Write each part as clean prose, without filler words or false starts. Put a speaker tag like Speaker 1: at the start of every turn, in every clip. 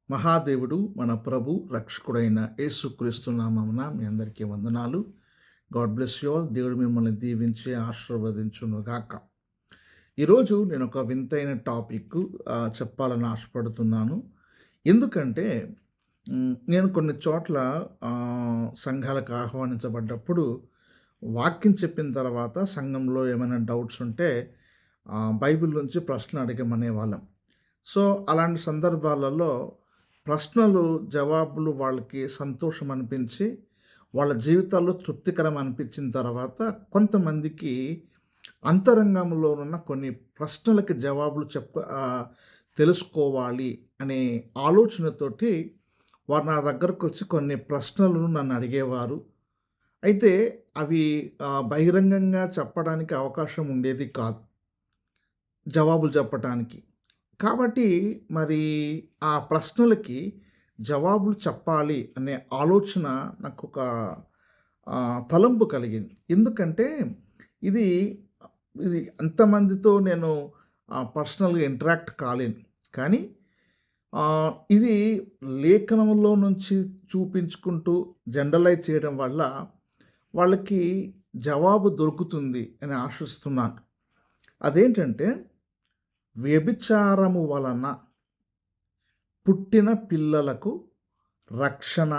Speaker 1: మహాదేవుడు మన ప్రభు రక్షకుడైన యేసుక్రీస్తు నామమున మీ అందరికీ వందనాలు. God bless you all. దేవుడు మిమ్మల్ని దీవించి ఆశీర్వదించునుగాక. ఈరోజు నేను ఒక వింతైన టాపిక్ చెప్పాలని ఆశపడుతున్నాను. ఎందుకంటే నేను కొన్ని చోట్ల సంఘాలకు ఆహ్వానించబడ్డప్పుడు వాక్యం చెప్పిన తర్వాత సంఘంలో ఏమైనా డౌట్స్ ఉంటే బైబిల్ నుంచి ప్రశ్న అడగమనేవాళ్ళం. సో అలాంటి సందర్భాలలో ప్రశ్నలు జవాబులు వాళ్ళకి సంతోషం అనిపించి వాళ్ళ జీవితాల్లో తృప్తికరం అనిపించిన తర్వాత కొంతమందికి అంతరంగంలో ఉన్న కొన్ని ప్రశ్నలకి జవాబులు తెలుసుకోవాలి అనే ఆలోచనతోటి వారు నా దగ్గరకు వచ్చి కొన్ని ప్రశ్నలను నన్ను అడిగేవారు. అయితే అవి బహిరంగంగా చెప్పడానికి అవకాశం ఉండేది కాదు, జవాబులు చెప్పటానికి. కాబట్టి మరి ఆ ప్రశ్నలకి జవాబులు చెప్పాలి అనే ఆలోచన నాకొక తలంపు కలిగింది. ఎందుకంటే ఇది ఇది అంతమందితో నేను పర్సనల్‌గా ఇంటరాక్ట్ కాలేను. కానీ ఇది లేఖనంలో నుంచి చూపించుకుంటూ జనరలైజ్ చేయడం వల్ల వాళ్ళకి జవాబు దొరుకుతుంది అని ఆశిస్తున్నాను. అదేంటంటే, వ్యభిచారము వలన పుట్టిన పిల్లలకు రక్షణ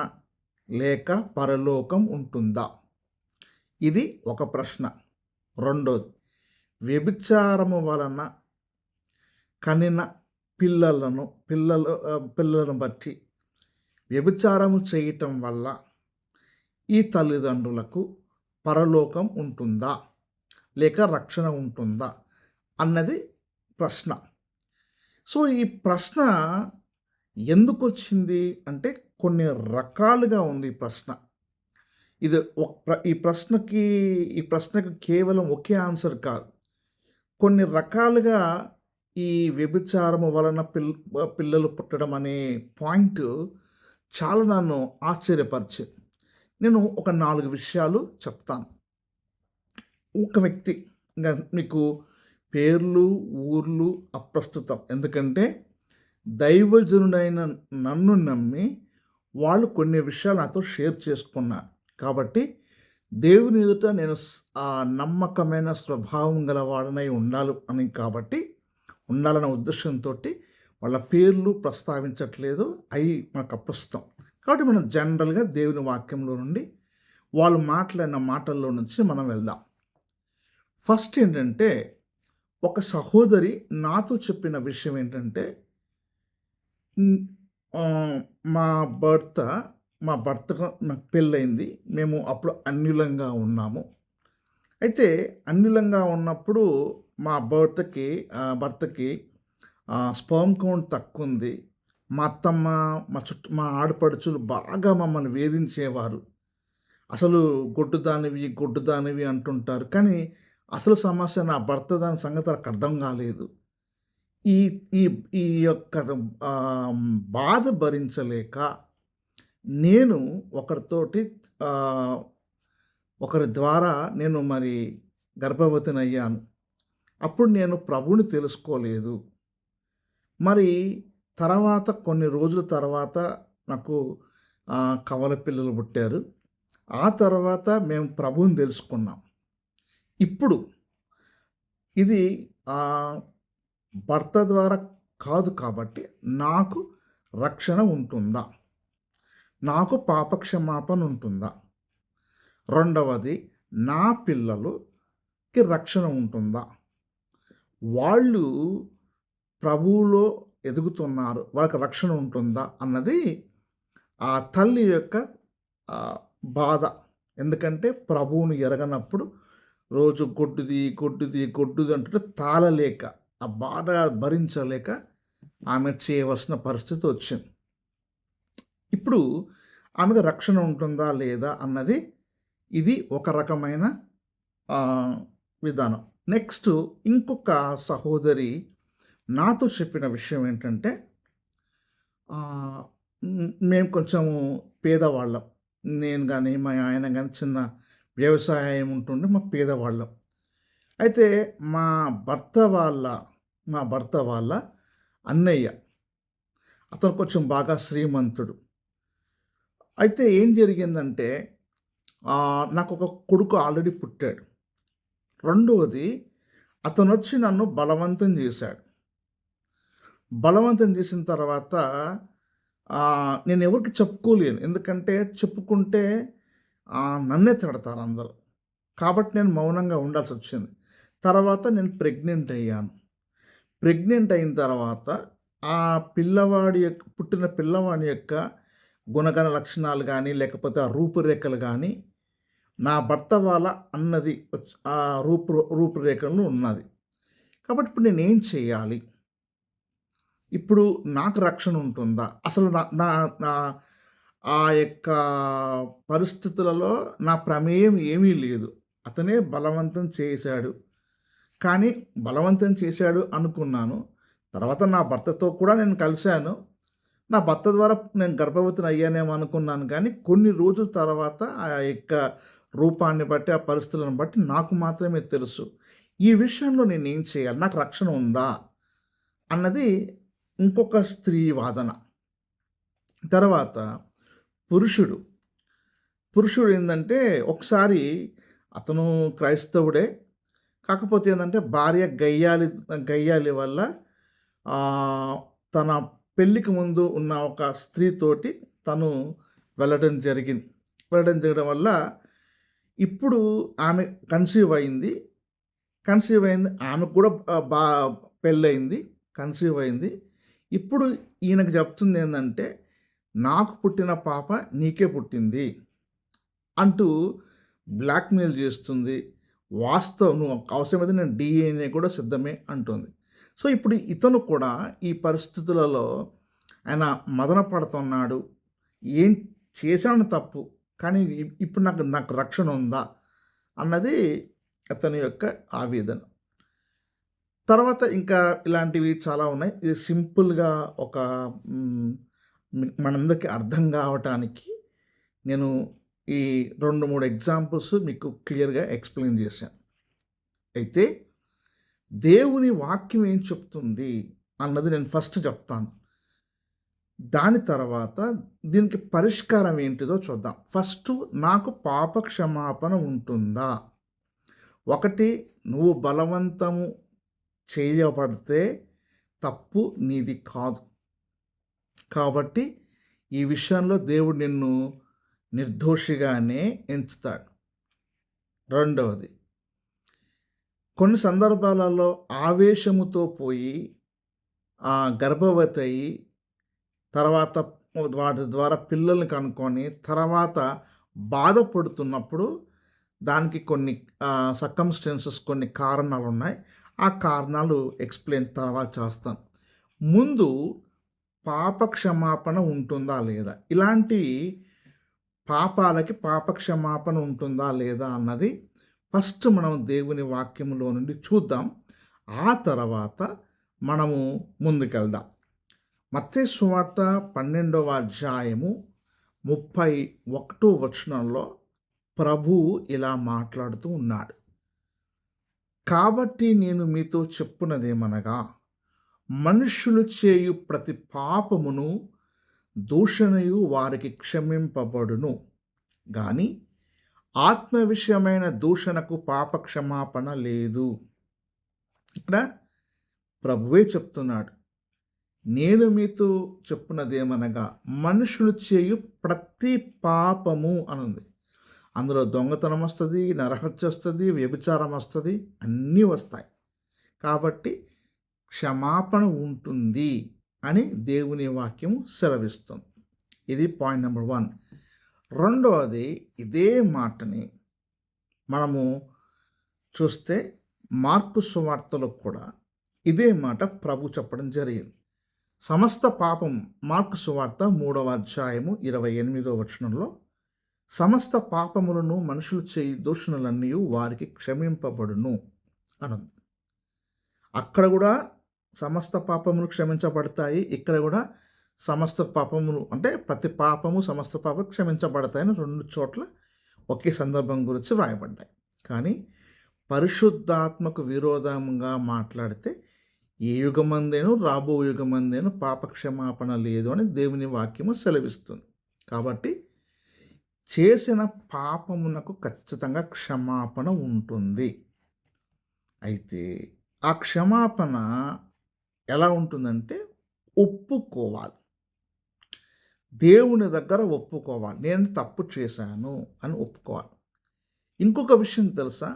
Speaker 1: లేక పరలోకం ఉంటుందా? ఇది ఒక ప్రశ్న. రెండోది, వ్యభిచారము వలన కనిన పిల్లలను బట్టి వ్యభిచారము చేయటం వల్ల ఈ తల్లిదండ్రులకు పరలోకం ఉంటుందా లేక రక్షణ ఉంటుందా అన్నది ప్రశ్న. సో ఈ ప్రశ్న ఎందుకు వచ్చింది అంటే, కొన్ని రకాలుగా ఉంది ఈ ప్రశ్న. ఇది ఈ ప్రశ్నకు కేవలం ఒకే ఆన్సర్ కాదు. కొన్ని రకాలుగా ఈ వ్యభిచారము వలన పిల్లలు పుట్టడం అనే పాయింట్ చాలా నన్ను ఆశ్చర్యపరిచింది. నేను ఒక 4 విషయాలు చెప్తాను. ఒక వ్యక్తి, మీకు పేర్లు ఊర్లు అప్రస్తుతం. ఎందుకంటే దైవజనుడైన నన్ను నమ్మి వాళ్ళు కొన్ని విషయాలు నాతో షేర్ చేసుకున్నారు. కాబట్టి దేవుని ఎదుట నేను నమ్మకమైన స్వభావం గలవాడనై ఉండాలన్న ఉద్దేశంతో వాళ్ళ పేర్లు ప్రస్తావించట్లేదు. అవి మనకు అప్రస్తుతం. కాబట్టి మనం జనరల్గా దేవుని వాక్యంలో నుండి వాళ్ళు మాట్లాడిన మాటల్లో నుంచి మనం వెళ్దాం. ఫస్ట్ ఏంటంటే, ఒక సహోదరి నాతో చెప్పిన విషయం ఏంటంటే, మా భర్తకు నాకు పెళ్ళయింది. మేము అప్పుడు అన్యులంగా ఉన్నాము. అయితే అన్యులంగా ఉన్నప్పుడు మా భర్తకి స్పర్మ్ కౌంట్ తక్కువ ఉంది. మా అత్తమ్మ, మా ఆడపడుచులు బాగా మమ్మల్ని వేధించేవారు. అసలు గొడ్డుదానివి అంటుంటారు. కానీ అసలు సమస్య నా భర్త, దాని సంగతి నాకు అర్థం కాలేదు. ఈ ఈ ఈ యొక్క బాధ భరించలేక నేను ఒకరి ద్వారా నేను మరి గర్భవతినయ్యాను. అప్పుడు నేను ప్రభువుని తెలుసుకోలేదు. మరి తర్వాత కొన్ని రోజుల తర్వాత నాకు కవల పిల్లలు పుట్టారు. ఆ తర్వాత మేము ప్రభువుని తెలుసుకున్నాం. ఇప్పుడు ఇది భర్త ద్వారా కాదు కాబట్టి నాకు రక్షణ ఉంటుందా? నాకు పాపక్షమాపణ ఉంటుందా? రెండవది, నా పిల్లలకి రక్షణ ఉంటుందా? వాళ్ళు ప్రభువులో ఎదుగుతున్నారు, వాళ్ళకి రక్షణ ఉంటుందా అన్నది ఆ తల్లి యొక్క బాధ. ఎందుకంటే ప్రభువును ఎరగనప్పుడు రోజు గొడ్డుది అంటుంటే తాళలేక, ఆ బాధ భరించలేక ఆమె చేయవలసిన పరిస్థితి వచ్చింది. ఇప్పుడు ఆమెకు రక్షణ ఉంటుందా లేదా అన్నది ఇది ఒక రకమైన విధానం. నెక్స్ట్, ఇంకొక సహోదరి నాతో చెప్పిన విషయం ఏంటంటే, మేము కొంచెము పేదవాళ్ళం. నేను కానీ మా ఆయన కానీ చిన్న వ్యవసాయం ఉంటుండే, మా పేదవాళ్ళం. అయితే మా భర్త వాళ్ళ అన్నయ్య అతను కొంచెం బాగా శ్రీమంతుడు. అయితే ఏం జరిగిందంటే నాకొక కొడుకు ఆల్రెడీ పుట్టాడు. రెండవది అతనొచ్చి నన్ను బలవంతం చేశాడు. బలవంతం చేసిన తర్వాత నేనెవరికీ చెప్పుకోలేను. ఎందుకంటే చెప్పుకుంటే నన్నే తిడతారు అందరూ. కాబట్టి నేను మౌనంగా ఉండాల్సొచ్చింది. తర్వాత నేను ప్రెగ్నెంట్ అయ్యాను. ప్రెగ్నెంట్ అయిన తర్వాత ఆ పుట్టిన పిల్లవాడి యొక్క గుణగణ లక్షణాలు గానీ, లేకపోతే ఆ రూపురేఖలు గానీ, నా భర్త వాళ్ళ అన్నది ఆ రూపురేఖలు ఉన్నది. కాబట్టి ఇప్పుడు నేనేం చేయాలి? ఇప్పుడు నాకు రక్షణ ఉంటుందా? అసలు నా నా నా ఆ యొక్క పరిస్థితులలో నా ప్రమేయం ఏమీ లేదు. అతనే బలవంతం చేశాడు. కానీ బలవంతం చేశాడు అనుకున్నాను. తర్వాత నా భర్తతో కూడా నేను కలిశాను. నా భర్త ద్వారా నేను గర్భవతిని అయ్యానేమో అనుకున్నాను కానీ, కొన్ని రోజుల తర్వాత ఆ యొక్క రూపాన్ని బట్టి, ఆ పరిస్థితులను బట్టి నాకు మాత్రమే తెలుసు. ఈ విషయంలో నేనేం చేయాలి? నాకు రక్షణ ఉందా? అన్నది ఇంకొక స్త్రీ వాదన. తర్వాత పురుషుడు. పురుషుడు ఏందంటే ఒకసారి అతను క్రైస్తవుడే. కాకపోతే ఏందంటే భార్య గయ్యాళి వల్ల తన పెళ్ళికి ముందు ఉన్న ఒక స్త్రీతోటి తను వెళ్ళడం జరిగింది. వెళ్ళడం జరగడం వల్ల ఇప్పుడు ఆమె కన్సీవ్ అయింది. ఆమెకు కూడా పెళ్ళయింది. కన్సీవ్ అయింది. ఇప్పుడు ఈయనకు చెప్తుంది ఏందంటే, నాకు పుట్టిన పాప నీకే పుట్టింది అంటూ బ్లాక్‌మెయిల్ చేస్తుంది. వాస్తవం నువ్వు అవసరమైతే నేను డీఎన్ఏ కూడా సిద్ధమే అంటుంది. సో, ఇప్పుడు ఇతను కూడా ఈ పరిస్థితులలో ఆయన మదన పడుతున్నాడు. ఏం చేశాను తప్పు. కానీ ఇప్పుడు నాకు రక్షణ ఉందా? అన్నది అతని యొక్క ఆవేదన. తర్వాత ఇంకా ఇలాంటివి చాలా ఉన్నాయి. ఇది సింపుల్‌గా ఒక మనందరికీ అర్థం కావటానికి నేను ఈ 2, 3 ఎగ్జాంపుల్స్ మీకు క్లియర్‌గా ఎక్స్‌ప్లెయిన్ చేశాను. అయితే దేవుని వాక్యం ఏం చెప్తుంది అన్నది నేను ఫస్ట్ చెప్తాను. దాని తర్వాత దీనికి పరిష్కారం ఏంటిదో చూద్దాం. ఫస్టు నాకు పాప క్షమాపణ ఉంటుందా? ఒకటి, నువ్వు బలవంతము చేయబడితే తప్పు నీది కాదు. కాబట్టి ఈ విషయంలో దేవుడు నిన్ను నిర్దోషిగానే ఎంచుతాడు. రెండవది, కొన్ని సందర్భాలలో ఆవేశముతో పోయి గర్భవతి అయ్యి తర్వాత వాటి ద్వారా పిల్లల్ని కనుక్కొని తర్వాత బాధపడుతున్నప్పుడు దానికి కొన్ని సర్కమ్‌స్టాన్సెస్, కొన్ని కారణాలు ఉన్నాయి. ఆ కారణాలు ఎక్స్‌ప్లెయిన్ తర్వాత చేస్తాను. ముందు పాప క్షమాపణ ఉంటుందా లేదా? ఇలాంటి పాపాలకి పాప క్షమాపణ ఉంటుందా లేదా అన్నది ఫస్ట్ మనం దేవుని వాక్యంలో నుండి చూద్దాం. ఆ తర్వాత మనము ముందుకెళ్దాం. మత్తయి సువార్త 12వ అధ్యాయము 31వ వచనంలో ప్రభువు ఇలా మాట్లాడుతూ ఉన్నాడు. కాబట్టి నేను మీతో చెప్పున్నదేమనగా, మనుష్యులు చేయు ప్రతి పాపమును దూషణయు వారికి క్షమింపబడును గాని ఆత్మ విషయమైన దూషణకు పాప క్షమాపణ లేదు. ఇక్కడ ప్రభువే చెప్తున్నాడు, నేను మీతో చెప్పున్నదేమనగా మనుషులు చేయు ప్రతి పాపము అనుంది. అందులో దొంగతనం వస్తుంది, నరహత్య వస్తుంది, వ్యభిచారం వస్తుంది, అన్నీ వస్తాయి. కాబట్టి క్షమాపణ ఉంటుంది అని దేవుని వాక్యం సెలవిస్తుంది. ఇది పాయింట్ నెంబర్ 1. రెండవది, ఇదే మాటని మనము చూస్తే మార్కు సువార్తలో కూడా ఇదే మాట ప్రభు చెప్పడం జరిగింది. సమస్త పాపం, మార్కు సువార్త 3వ అధ్యాయము 28వ వచనంలో, సమస్త పాపములను మనుషులు చేయి దూషణలన్నీ వారికి క్షమింపబడును అనుంది. అక్కడ కూడా సమస్త పాపములు క్షమించబడతాయి. ఇక్కడ కూడా సమస్త పాపములు అంటే ప్రతి పాపము సమస్త పాపము క్షమించబడతాయని 2 చోట్ల ఒకే సందర్భం గురించి వ్రాయబడ్డాయి. కానీ పరిశుద్ధాత్మకు విరోధంగా మాట్లాడితే ఏ యుగమందేను రాబో యుగమందేను పాప క్షమాపణ లేదు అని దేవుని వాక్యము సెలవిస్తుంది. కాబట్టి చేసిన పాపమునకు ఖచ్చితంగా క్షమాపణ ఉంటుంది. అయితే ఆ క్షమాపణ ఎలా ఉంటుందంటే ఒప్పుకోవాలి. దేవుని దగ్గర ఒప్పుకోవాలి. నేను తప్పు చేశాను అని ఒప్పుకోవాలి. ఇంకొక విషయం తెలుసా?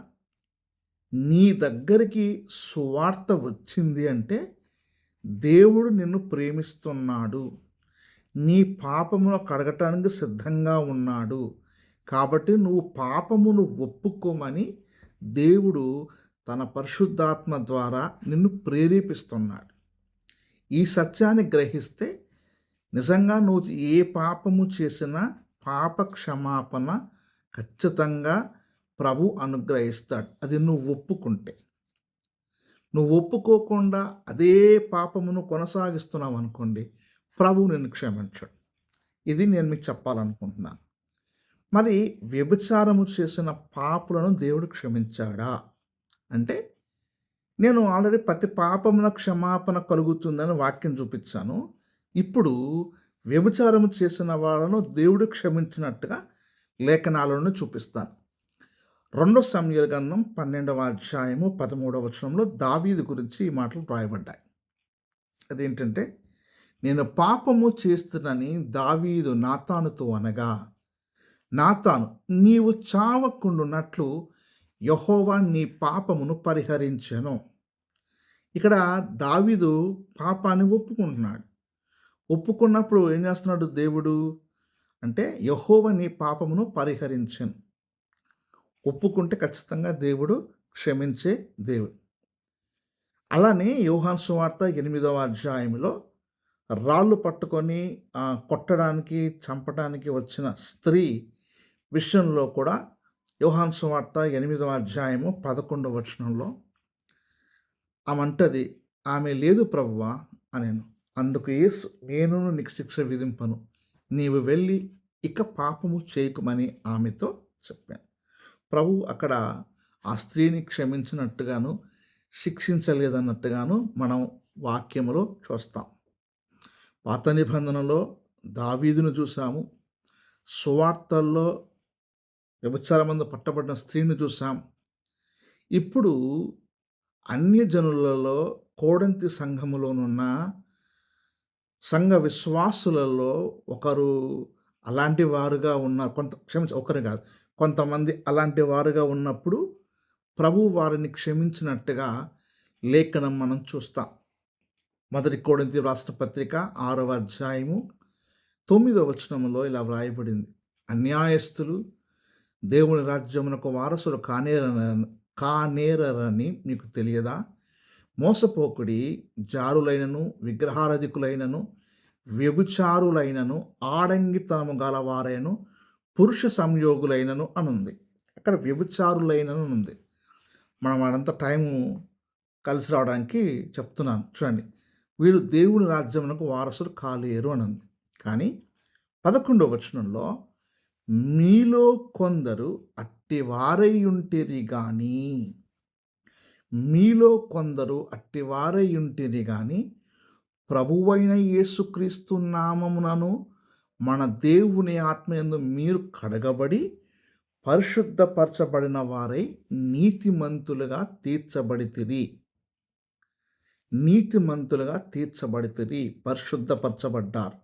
Speaker 1: నీ దగ్గరికి సువార్త వచ్చింది అంటే దేవుడు నిన్ను ప్రేమిస్తున్నాడు. నీ పాపమును కడగటానికి సిద్ధంగా ఉన్నాడు. కాబట్టి నువ్వు పాపమును ఒప్పుకోమని దేవుడు తన పరిశుద్ధాత్మ ద్వారా నిన్ను ప్రేరేపిస్తున్నాడు. ఈ సత్యాన్ని గ్రహిస్తే నిజంగా నువ్వు ఏ పాపము చేసినా పాప క్షమాపణ ఖచ్చితంగా ప్రభు అనుగ్రహిస్తాడు. అది నువ్వు ఒప్పుకుంటే. నువ్వు ఒప్పుకోకుండా అదే పాపమును కొనసాగిస్తున్నావు అనుకోండి, ప్రభు నిన్ను క్షమించడు. ఇది నేను మీకు చెప్పాలనుకుంటున్నాను. మరి వ్యభిచారము చేసిన పాపులను దేవుడు క్షమించాడా? అంటే నేను ఆల్రెడీ ప్రతి పాపమున క్షమాపణ కలుగుతుందని వాక్యం చూపించాను. ఇప్పుడు వ్యభిచారము చేసిన వాళ్ళను దేవుడు క్షమించినట్టుగా లేఖనాలను చూపిస్తాను. 2 సమూయేలు గ్రంథం 12వ అధ్యాయము 13వ వచనంలో దావీదు గురించి ఈ మాటలు వ్రాయబడ్డాయి. అదేంటంటే, నేను పాపము చేస్తున్నని దావీదు నాతానుతో అనగా, నాతాను నీవు చావకుండునట్లు యెహోవా నీ పాపమును పరిహరించెను. ఇక్కడ దావీదు పాపాన్ని ఒప్పుకుంటున్నాడు. ఒప్పుకున్నప్పుడు ఏం చేస్తున్నాడు దేవుడు అంటే, యెహోవా నీ పాపమును పరిహరించెను. ఒప్పుకుంటే ఖచ్చితంగా దేవుడు క్షమించే దేవుడు. అలానే యోహాను సువార్త 8వ అధ్యాయంలో రాళ్ళు పట్టుకొని కొట్టడానికి, చంపడానికి వచ్చిన స్త్రీ విషయంలో కూడా యోహాను సువార్త 8వ అధ్యాయము 11వ వచనంలో ఆమంటది, ఆమె లేదు ప్రభువా అనెను. అందుకు యేసు, నేను నీకు శిక్ష విధింపను, నీవు వెళ్ళి ఇక పాపము చేయకుమని ఆమెతో చెప్పాను. ప్రభు అక్కడ ఆ స్త్రీని క్షమించినట్టుగాను శిక్షించలేదన్నట్టుగాను మనం వాక్యములో చూస్తాం. పాత నిబంధనలో దావీదును చూసాము, సువార్తల్లో వ్యభిచారమందు పట్టబడిన స్త్రీని చూసాం. ఇప్పుడు అన్యజనులలో కోడంతి సంఘములోనున్న సంఘ విశ్వాసులలో ఒకరు అలాంటి వారుగా ఉన్న ఒకరు కాదు, కొంతమంది అలాంటి వారుగా ఉన్నప్పుడు ప్రభు వారిని క్షమించినట్టుగా లేఖనం మనం చూస్తాం. 1 కొరింథీ రాసిన పత్రిక 6వ అధ్యాయము 9వ వచనంలో ఇలా వ్రాయబడింది, అన్యాయస్తులు దేవుని రాజ్యమునకు వారసులు కానేరని మీకు తెలియదా? మోసపోకుడి, జారులైనను విగ్రహారాధికులైనను వ్యభిచారులైనను ఆడంగితనము గలవారైనను పురుష సంయోగులైనను అనుంది. అక్కడ వ్యభిచారులైనను ఉంది. మనం వాడంతా టైము కలిసి రావడానికి చెప్తున్నాను చూడండి. వీళ్ళు దేవుని రాజ్యమునకు వారసులు కాలేరు అని ఉంది. కానీ 11వ వచనంలో మీలో కొందరు అట్టివారై ఉంటిరి గాని, మీలో కొందరు అట్టివారై ఉంటిరి గాని ప్రభువైన యేసుక్రీస్తు నామమునను మన దేవుని ఆత్మయందు మీరు కడగబడి పరిశుద్ధపరచబడిన వారై నీతిమంతులుగా తీర్చబడితిరి. నీతిమంతులుగా తీర్చబడితిరి, పరిశుద్ధపరచబడ్డారు.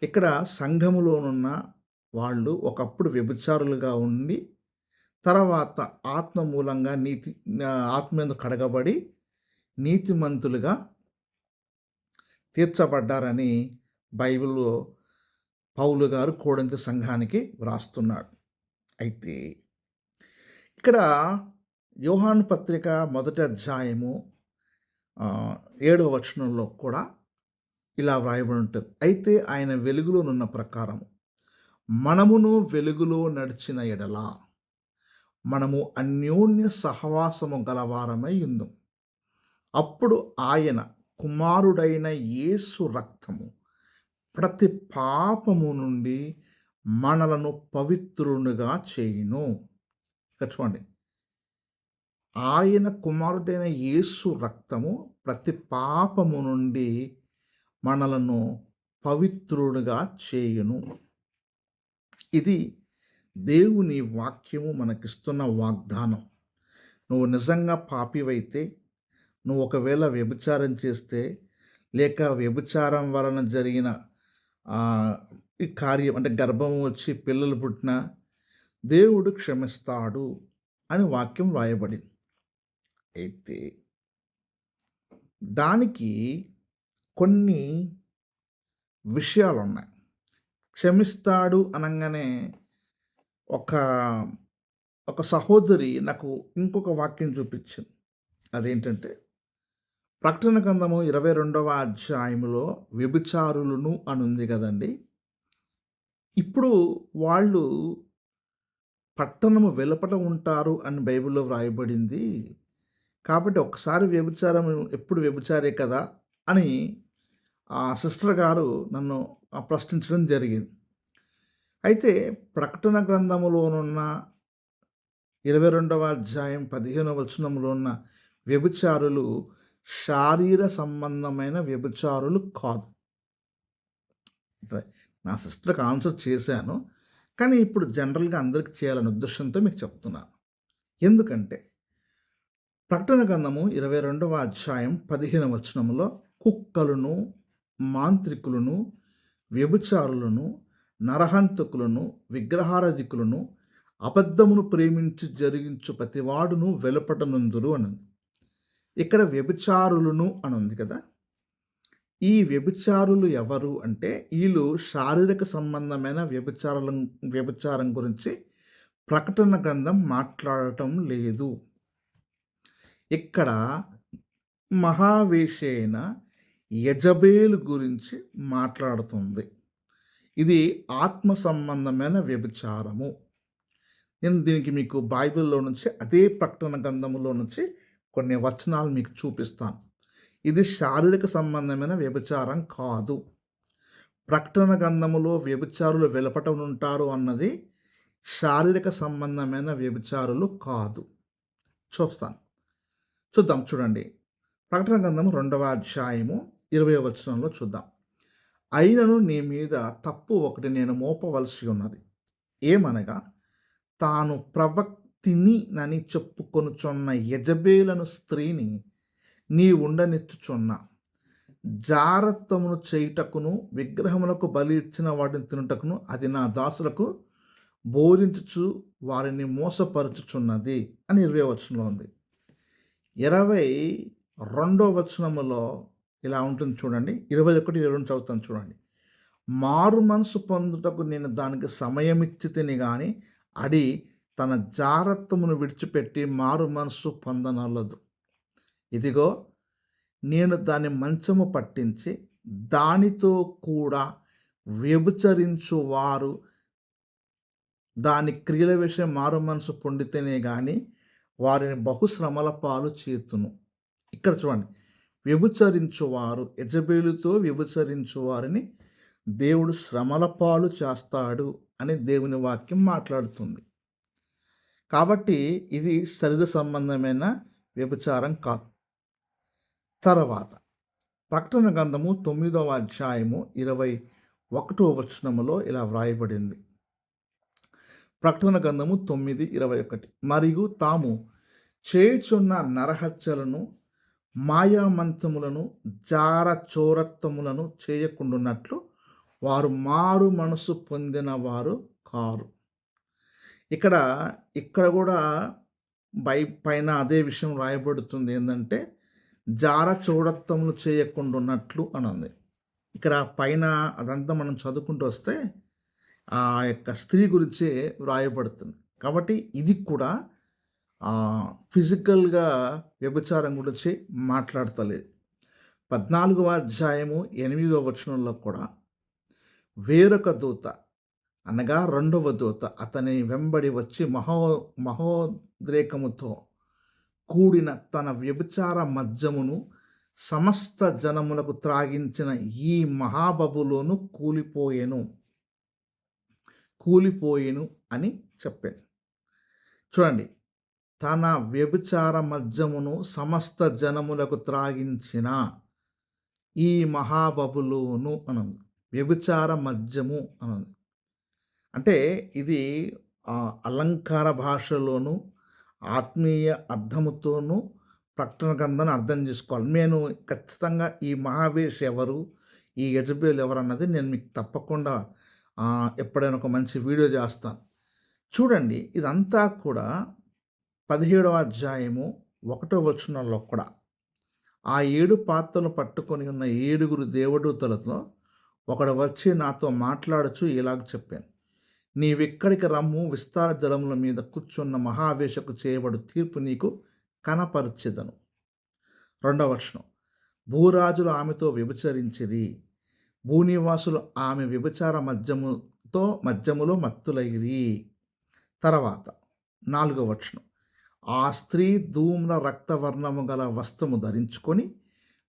Speaker 1: ఇక్కడ సంఘములోనున్న వాళ్ళు ఒకప్పుడు వ్యభిచారులుగా ఉండి తర్వాత ఆత్మ మూలంగా ఆత్మయందు కడగబడి నీతిమంతులుగా తీర్చబడ్డారని బైబిల్లో పౌలు గారు కోరింథీ సంఘానికి వ్రాస్తున్నాడు. అయితే ఇక్కడ యోహాను పత్రిక 1వ అధ్యాయము 7వ వచనంలో కూడా ఇలా వ్రాయబడి ఉంటుంది, అయితే ఆయన వెలుగులోనున్న ప్రకారము మనమును వెలుగులో నడిచిన ఎడల మనము అన్యోన్య సహవాసము గలవారమై ఉందుం. అప్పుడు ఆయన కుమారుడైన యేసు రక్తము ప్రతి పాపము నుండి మనలను పవిత్రునిగా చేయును. చూడండి, ఆయన కుమారుడైన యేసు రక్తము ప్రతి పాపము నుండి మనలను పవిత్రులుగా చేయును. ఇది దేవుని వాక్యము మనకిస్తున్న వాగ్దానం. నువ్వు నిజంగా పాపివైతే, నువ్వు ఒకవేళ వ్యభిచారం చేస్తే, లేక వ్యభిచారం వలన జరిగిన ఈ కార్యం అంటే గర్భం వచ్చి పిల్లలు పుట్టినా దేవుడు క్షమిస్తాడు అని వాక్యం రాయబడింది. అయితే దానికి కొన్ని విషయాలున్నాయి. క్షమిస్తాడు అనంగానే ఒక ఒక సహోదరి నాకు ఇంకొక వాక్యం చూపించింది. అదేంటంటే ప్రకటన గ్రంథము 22వ అధ్యాయంలో వ్యభిచారులను అనుంది కదండి. ఇప్పుడు వాళ్ళు పట్టణము వెలుపట ఉంటారు అని బైబిల్‌లో వ్రాయబడింది. కాబట్టి ఒకసారి వ్యభిచారం ఎప్పుడు వ్యభిచారే కదా అని ఆ సిస్టర్ గారు నన్ను ప్రశ్నించడం జరిగింది. అయితే ప్రకటన గ్రంథములోనున్న 22వ అధ్యాయం 15వ వచనంలో ఉన్న వ్యభిచారులు శారీర సంబంధమైన వ్యభిచారులు కాదు. నా సిస్టర్‌కి ఆన్సర్ చేశాను. కానీ ఇప్పుడు జనరల్‌గా అందరికి చేయాలనే ఉద్దేశంతో మీకు చెప్తున్నాను. ఎందుకంటే ప్రకటన గ్రంథము 22వ అధ్యాయం 15వ వచనంలో కుక్కలను, మాంత్రికులను, వ్యభిచారులను, నరహంతకులను, విగ్రహారాధికులను, అబద్ధమును ప్రేమించి జరిగించు ప్రతివాడును వెలుపటనుందురు అన్నది. ఇక్కడ వ్యభిచారులను అనుంది కదా. ఈ వ్యభిచారులు ఎవరు అంటే వీళ్ళు శారీరక సంబంధమైన వ్యభిచారం గురించి ప్రకటన గ్రంథం మాట్లాడటం లేదు. ఇక్కడ మహావేషి అయిన యెజబేలు గురించి మాట్లాడుతుంది. ఇది ఆత్మ సంబంధమైన వ్యభిచారము. నేను దీనికి మీకు బైబిల్‌లో నుంచి అదే ప్రకటన గ్రంథములో నుంచి కొన్ని వచనాలు మీకు చూపిస్తాను. ఇది శారీరక సంబంధమైన వ్యభిచారం కాదు. ప్రకటన గ్రంథములో వ్యభిచారులు వెలుపటనుంటారు అన్నది శారీరక సంబంధమైన వ్యభిచారులు కాదు. చూద్దాం చూడండి. ప్రకటన గ్రంథము 2వ అధ్యాయము 20వ వచనంలో చూద్దాం. అయినను నీ మీద తప్పు ఒకటి నేను మోపవలసి ఉన్నది. ఏమనగా తాను ప్రవక్తినినని చెప్పుకొనుచున్న యెజబేలను స్త్రీని నీ ఉండనిచ్చుచున్న, జారత్వమును చేయుటకును విగ్రహములకు బలి ఇచ్చిన వాటిని తినుటకును అది నా దాసులకు బోధించుచు వారిని మోసపరుచుచున్నది అని 20వ వచనంలో ఉంది. 22వ వచనములో ఇలా ఉంటుంది చూడండి. 21, 22 చదువుతాను చూడండి. మారు మనసు పొందుటకు నేను దానికి సమయమిచ్చితిని గాని అది తన జారత్వమును విడిచిపెట్టి మారు మనసు పొందనలదు. ఇదిగో నేను దాని మంచము పట్టించి దానితో కూడా వ్యభిచరించు వారు దాని క్రియల విషయం మారు మనసు పొందితేనే గాని వారిని బహుశ్రమల పాలు చేతును. ఇక్కడ చూడండి, వ్యభిచరించువారు, యెజబేలుతో వ్యభిచరించు వారిని దేవుడు శ్రమల పాలు చేస్తాడు అని దేవుని వాక్యం మాట్లాడుతుంది. కాబట్టి ఇది శరీర సంబంధమైన వ్యభిచారం కాదు. తర్వాత ప్రకటన గ్రంథము 9వ అధ్యాయము 21వ వచనములో ఇలా వ్రాయబడింది. ప్రకటన గ్రంథము 9:21. మరియు తాము చేయుచున్న నరహత్యలను, మాయామంత్రములను, జారచోరత్వములను చేయకుండునట్లు వారు మారు మనసు పొందిన వారు కారు. ఇక్కడ కూడా పైన అదే విషయం రాయబడుతుంది. ఏంటంటే జారచోరత్వములు చేయకుండా ఉన్నట్లు అని ఉంది. ఇక్కడ పైన అదంతా మనం చదువుకుంటూ వస్తే ఆ యొక్క స్త్రీ గురించే వ్రాయబడుతుంది. కాబట్టి ఇది కూడా ఫిజికల్గా వ్యభిచారం గురించి మాట్లాడతలేదు. 14వ అధ్యాయము 8వ వచనంలో కూడా వేరొక దూత అనగా 2వ దూత అతని వెంబడి వచ్చి మహోద్రేకముతో కూడిన తన వ్యభిచార మద్యమును సమస్త జనములకు త్రాగించిన ఈ మహాబబులోను కూలిపోయెను అని చెప్పాను. చూడండి, తన వ్యభిచార మద్యమును సమస్త జనములకు త్రాగించిన ఈ మహాబబులోను అనుంది. వ్యభిచార మద్యము అనుంది. అంటే ఇది అలంకార భాషలోను, ఆత్మీయ అర్థముతోనూ ప్రకటన గ్రంథాన్ని అర్థం చేసుకోవాలి. నేను ఖచ్చితంగా ఈ మహావేష్ ఎవరు, ఈ యెజబెల్ ఎవరన్నది నేను మీకు తప్పకుండా ఎప్పుడైనా ఒక మంచి వీడియో చేస్తాను. చూడండి, ఇదంతా కూడా 17వ అధ్యాయము 1వ వచనంలో కూడా ఆ 7 పాత్రలు పట్టుకొని ఉన్న 7గురు దేవదూతలతో ఒకడు వచ్చి నాతో మాట్లాడుచు ఇలాగ చెప్పాను, నీవిక్కడికి రమ్ము, విస్తార జలముల మీద కూర్చున్న మహావేషకు చేయబడు తీర్పు నీకు కనపరచెదను. 2వ వచనం, భూరాజులు ఆమెతో వ్యభిచరించిరి, భూనివాసులు ఆమె వ్యభిచార మద్యములో మత్తులైరి. తర్వాత 4వ వచనం, ఆ స్త్రీ ధూమ్ర రక్తవర్ణము గల వస్త్రము ధరించుకొని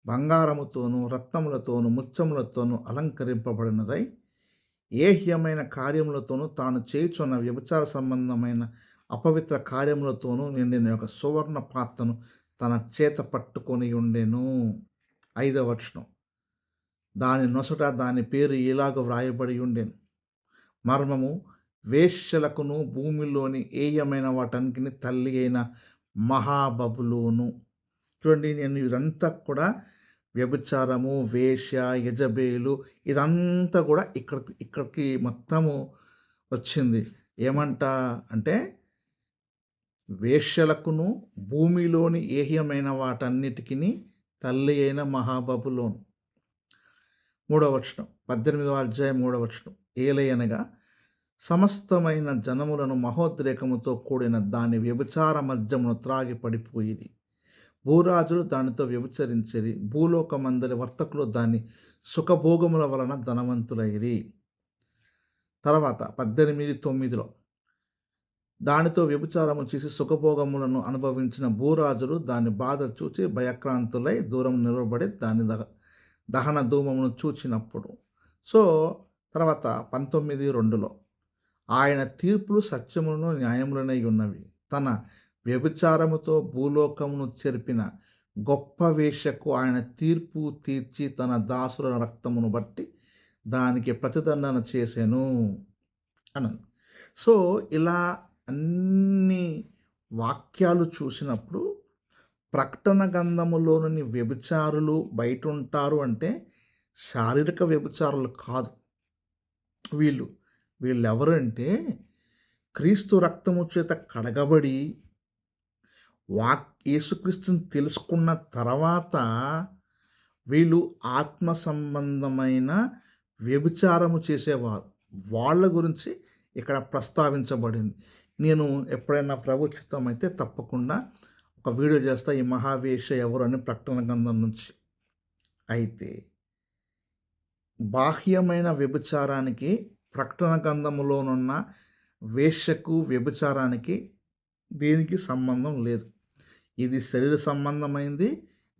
Speaker 1: బంగారముతోనూ రత్నములతోనూ ముత్యములతోనూ అలంకరింపబడినదై ఏహ్యమైన కార్యములతోనూ తాను చేయుచున్న వ్యభిచార సంబంధమైన అపవిత్ర కార్యములతోనూ నిండిన ఒక సువర్ణ పాత్రను తన చేత పట్టుకొని ఉండెను. 5వ వచనం, దాని నొసట దాని పేరు ఇలాగ వ్రాయబడి ఉండెను, మర్మము, వేశ్యలకును భూమిలోని ఏయమైన వాటన్నిటిని తల్లి అయిన మహాబబులోను. చూడండి, నేను ఇదంతా కూడా వ్యభిచారము, వేశ్య, యెజబెలు ఇదంతా కూడా ఇక్కడికి మొత్తము వచ్చింది. ఏమంట అంటే వేశ్యలకును భూమిలోని ఏహ్యమైన వాటన్నిటికీ తల్లి అయిన మహాబబులోను. 3వ వచనం, 18వ అధ్యాయం 3వ వచనం, ఏలయనగా సమస్తమైన జనములను మహోద్రేకముతో కూడిన దాని వ్యభిచార మద్యమును త్రాగి పడిపోయిరి, భూరాజులు దానితో వ్యభిచరించిరి, భూలోకమందలి వర్తకులు దాని సుఖభోగముల వలన ధనవంతులైరి. తర్వాత 18:9, దానితో వ్యభిచారము చేసి సుఖభోగములను అనుభవించిన భూరాజులు దాని బాధ చూచి భయక్రాంతులై దూరం నిలబడి దాని దహన ధూమమును చూచినప్పుడు. సో తర్వాత 19:2, ఆయన తీర్పులు సత్యములను న్యాయములనై ఉన్నవి, తన వ్యభిచారముతో భూలోకమును చెరిపిన గొప్ప వేశ్యకు ఆయన తీర్పు తీర్చి తన దాసుల రక్తమును బట్టి దానికి ప్రతిదండన చేసెను అన్నది. సో ఇలా అన్ని వాక్యాలు చూసినప్పుడు ప్రకటన గ్రంథములోని వ్యభిచారులు బయట ఉంటారు అంటే శారీరక వ్యభిచారులు కాదు. వీళ్ళెవరంటే క్రీస్తు రక్తము చేత కడగబడి యేసుక్రీస్తుని తెలుసుకున్న తర్వాత వీళ్ళు ఆత్మ సంబంధమైన వ్యభిచారము చేసేవారు. వాళ్ళ గురించి ఇక్కడ ప్రస్తావించబడింది. నేను ఎప్పుడైనా ప్రభు చిత్తం అయితే తప్పకుండా ఒక వీడియో చేస్తా, ఈ మహావేష ఎవరు అని ప్రకటన గ్రంథం నుంచి. అయితే బాహ్యమైన వ్యభిచారానికి ప్రకటన గ్రంథములోనున్న వేశ్యకు వ్యభిచారానికి దేనికి సంబంధం లేదు. ఇది శరీర సంబంధమైంది,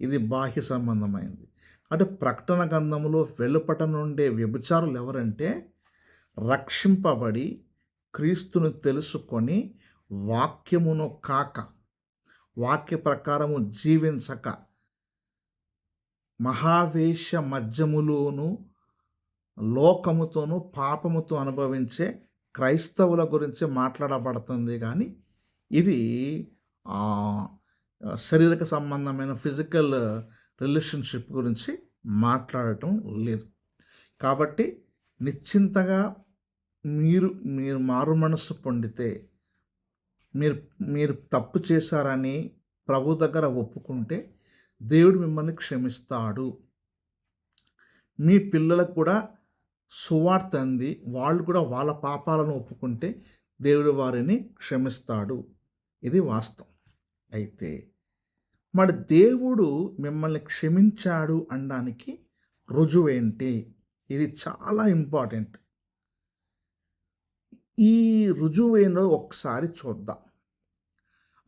Speaker 1: ఇది బాహ్య సంబంధమైంది. అంటే ప్రకటన గ్రంథములో వెలుపట నుండే వ్యభిచారులు ఎవరంటే రక్షింపబడి క్రీస్తును తెలుసుకొని వాక్యమును కాక వాక్య ప్రకారము జీవించక మహావేష మద్యములోను లోకముతోనూ పాపముతో అనుభవించే క్రైస్తవుల గురించి మాట్లాడబడుతుంది. కానీ ఇది శారీరక సంబంధమైన ఫిజికల్ రిలేషన్షిప్ గురించి మాట్లాడటం లేదు. కాబట్టి నిశ్చింతగా మీరు మారు మనస్సు పొందితే, మీరు తప్పు చేశారని ప్రభు దగ్గర ఒప్పుకుంటే దేవుడు మిమ్మల్ని క్షమిస్తాడు. మీ పిల్లలకు కూడా సువార్త అంది, వాళ్ళు కూడా వాళ్ళ పాపాలను ఒప్పుకుంటే దేవుడు వారిని క్షమిస్తాడు. ఇది వాస్తవం. అయితే మరి దేవుడు మిమ్మల్ని క్షమించాడు అనడానికి రుజువేంటి? ఇది చాలా ఇంపార్టెంట్. ఈ రుజువేంటో ఒకసారి చూద్దాం.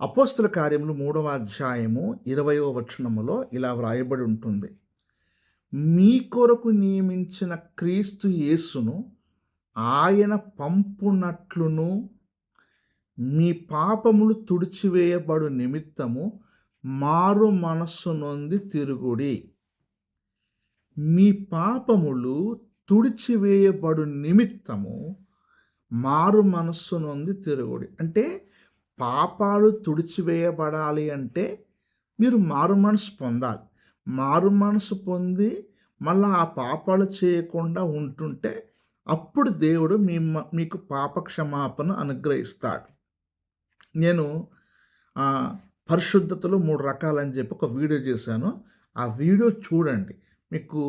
Speaker 1: అపోస్తల కార్యములు 3వ అధ్యాయము 20వ వచనములో ఇలా వ్రాయబడి ఉంటుంది, మీ కొరకు నియమించిన క్రీస్తు యేసును ఆయన పంపునట్లును మీ పాపములు తుడిచివేయబడు నిమిత్తము మారు మనస్సు నొంది తిరుగుడి. మీ పాపములు తుడిచివేయబడు నిమిత్తము మారు మనస్సు నొంది తిరుగుడి. అంటే పాపాలు తుడిచివేయబడాలి అంటే మీరు మారు మనసు పొందాలి. మారు మనసు పొంది మళ్ళా ఆ పాపాలు చేయకుండా ఉంటుంటే అప్పుడు దేవుడు మీకు పాప క్షమాపణ అనుగ్రహిస్తాడు. నేను పరిశుద్ధతలో 3 రకాలని చెప్పి ఒక వీడియో చేశాను. ఆ వీడియో చూడండి. మీకు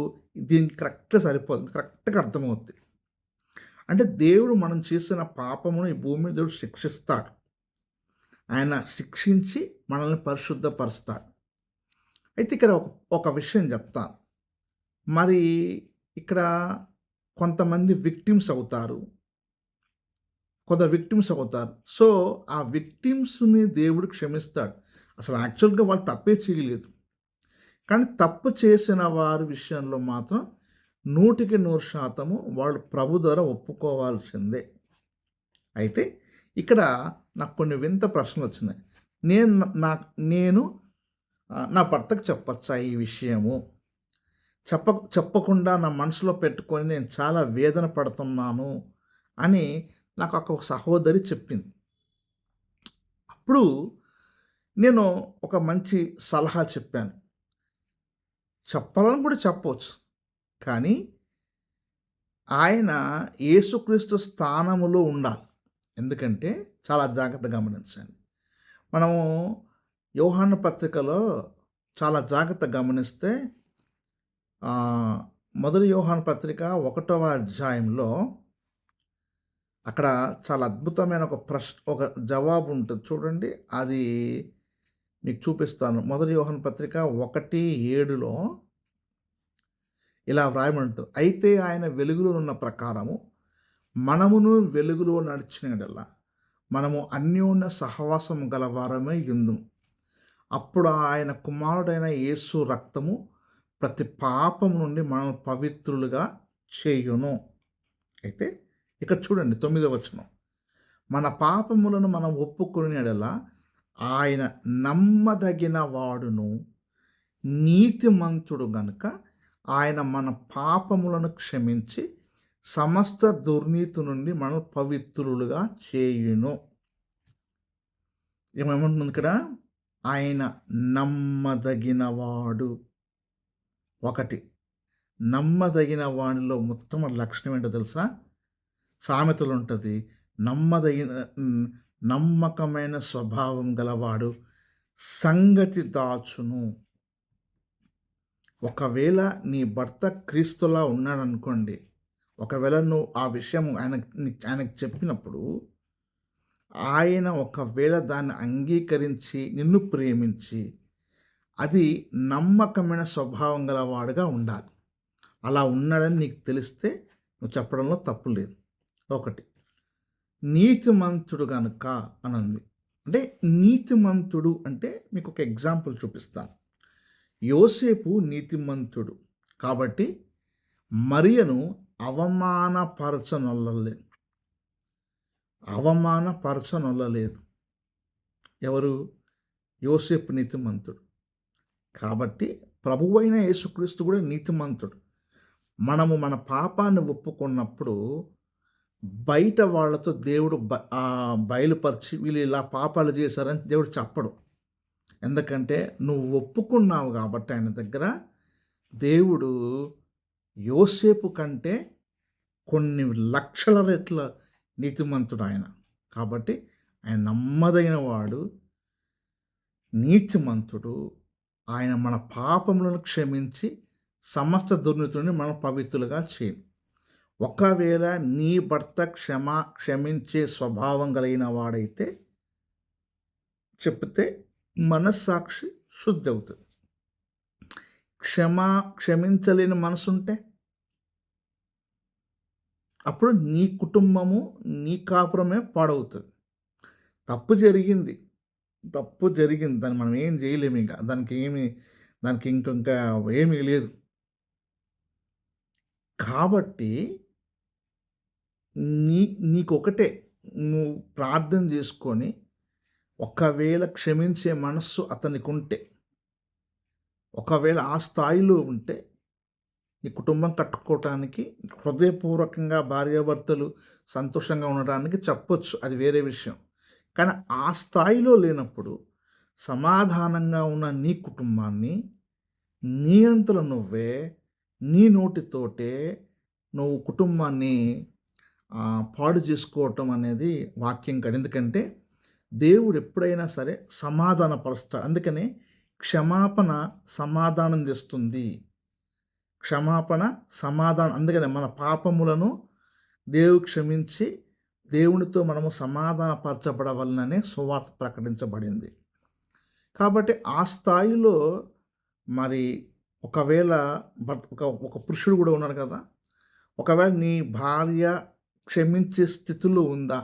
Speaker 1: దీనికి కరెక్ట్‌గా సరిపోతుంది. కరెక్ట్‌గా అర్థమవుద్ది. అంటే దేవుడు మనం చేసిన పాపమును ఈ భూమి మీద దేవుడు శిక్షిస్తాడు. ఆయన శిక్షించి మనల్ని పరిశుద్ధపరుస్తాడు. అయితే ఇక్కడ ఒక విషయం చెప్తాను. మరి ఇక్కడ కొంతమంది విక్టిమ్స్ అవుతారు. కొందరు విక్టిమ్స్ అవుతారు. సో, ఆ విక్టిమ్స్‌ని దేవుడు క్షమిస్తాడు. అసలు యాక్చువల్‌గా వాళ్ళు తప్పే చేయలేదు. కానీ తప్పు చేసిన వారి విషయంలో మాత్రం 100% వాళ్ళు ప్రభు ద్వారా ఒప్పుకోవాల్సిందే. అయితే ఇక్కడ నాకు కొన్ని వింత ప్రశ్నలొచ్చినాయి. నేను నా నేను నా భర్తకు చెప్పచ్చా ఈ విషయము? చెప్పకుండా నా మనసులో పెట్టుకొని నేను చాలా వేదన పడుతున్నాను అని నాకు ఒక సహోదరి చెప్పింది. అప్పుడు నేను ఒక మంచి సలహా చెప్పాను. చెప్పాలని కూడా చెప్పవచ్చు. కానీ ఆయన యేసుక్రీస్తు స్థానములో ఉండాలి. ఎందుకంటే చాలా జాగ్రత్తగా గమనించండి. మనము యోహాను పత్రికలో చాలా జాగ్రత్తగా గమనిస్తే మొదటి యోహాను పత్రిక 1వ అధ్యాయంలో అక్కడ చాలా అద్భుతమైన ఒక జవాబు ఉంటుంది చూడండి. అది మీకు చూపిస్తాను. మొదటి యోహాను పత్రిక 1:7లో ఇలా వ్రాయబడి ఉంటుంది. అయితే ఆయన వెలుగులో ఉన్న ప్రకారము మనమును వెలుగులో నడిచినడల్లా మనము అన్యోన్య సహవాసం గలవారమై యుందుము. అప్పుడు ఆయన కుమారుడైన యేసు రక్తము ప్రతి పాపము నుండి మనం పవిత్రులుగా చేయును. అయితే ఇక్కడ చూడండి 9వ వచనం. మన పాపములను మనం ఒప్పుకుని ఎడలా ఆయన నమ్మదగిన వాడును నీతిమంతుడు గనుక ఆయన మన పాపములను క్షమించి సమస్త దుర్నీతి నుండి మనం పవిత్రులుగా చేయును. ఏమేమంటుంది ఇక్కడ? ఆయన నమ్మదగినవాడు. ఒకటి, నమ్మదగిన వాడిలో మొత్తం లక్షణం ఏంటో తెలుసా? సామెతలు ఉంటుంది. నమ్మకమైన స్వభావం గలవాడు సంగతి దాచును. ఒకవేళ నీ భర్త క్రీస్తులా ఉన్నాడనుకోండి, ఒకవేళ నువ్వు ఆ విషయం ఆయనకు చెప్పినప్పుడు ఆయన ఒకవేళ దాన్ని అంగీకరించి నిన్ను ప్రేమించి అది నమ్మకమైన స్వభావం గలవాడుగా ఉండాలి. అలా ఉన్నాడని నీకు తెలిస్తే నువ్వు చెప్పడంలో తప్పు లేదు. ఒకటి, నీతిమంతుడు గనుక అనంది. అంటే నీతిమంతుడు అంటే మీకు ఒక ఎగ్జాంపుల్ చూపిస్తాను. యోసేపు నీతిమంతుడు కాబట్టి మరియను అవమానపరచనొల్లలేదు. ఎవరు? యోసేపు నీతిమంతుడు కాబట్టి ప్రభువైన యేసుక్రీస్తు కూడా నీతిమంతుడు. మనము మన పాపాన్ని ఒప్పుకున్నప్పుడు బయట వాళ్ళతో దేవుడు బయలుపరిచి వీళ్ళు ఇలా పాపాలు చేశారని దేవుడు చెప్పడు. ఎందుకంటే నువ్వు ఒప్పుకున్నావు కాబట్టి ఆయన దగ్గర దేవుడు యోసేపు కంటే కొన్ని లక్షల రెట్ల నీతిమంతుడు ఆయన. కాబట్టి ఆయన నమ్మదగిన వాడు, నీతిమంతుడు. ఆయన మన పాపములను క్షమించి సమస్త దుర్నీతిని మనం పవిత్రులుగా చేయి. ఒకవేళ నీ భర్త క్షమించే స్వభావం కలిగిన వాడైతే చెప్తే మనస్సాక్షి శుద్ధి అవుతుంది. క్షమించలేని మనసుంటే అప్పుడు నీ కుటుంబము నీ కాపురమే పాడవుతుంది. తప్పు జరిగింది, దాన్ని మనం ఏం చేయలేము. ఇంకా దానికి ఇంకా ఏమీ లేదు. కాబట్టి నీకొకటే, నువ్వు ప్రార్థన చేసుకొని ఒకవేళ క్షమించే మనస్సు అతనికుంటే, ఒకవేళ ఆ స్థాయిలో ఉంటే నీ కుటుంబం కట్టుకోవటానికి హృదయపూర్వకంగా భార్యాభర్తలు సంతోషంగా ఉండడానికి చెప్పొచ్చు, అది వేరే విషయం. కానీ ఆ స్థాయిలో లేనప్పుడు సమాధానంగా ఉన్న నీ కుటుంబాన్ని నీ అంతలో నువ్వే నీ నోటితోటే నువ్వు కుటుంబాన్ని పాడు చేసుకోవటం అనేది వాక్యం కాదు. ఎందుకంటే దేవుడు ఎప్పుడైనా సరే సమాధానపరుస్తాడు. అందుకనే క్షమాపణ సమాధానం తెస్తుంది. క్షమాపణ సమాధానం. అందుకనే మన పాపములను దేవుడు క్షమించి దేవునితో మనము సమాధానపరచబడవలననే సువార్త ప్రకటించబడింది. కాబట్టి ఆ స్థాయిలో మరి ఒకవేళ ఒక పురుషుడు కూడా ఉన్నారు కదా, ఒకవేళ నీ భార్య క్షమించే స్థితిలో ఉందా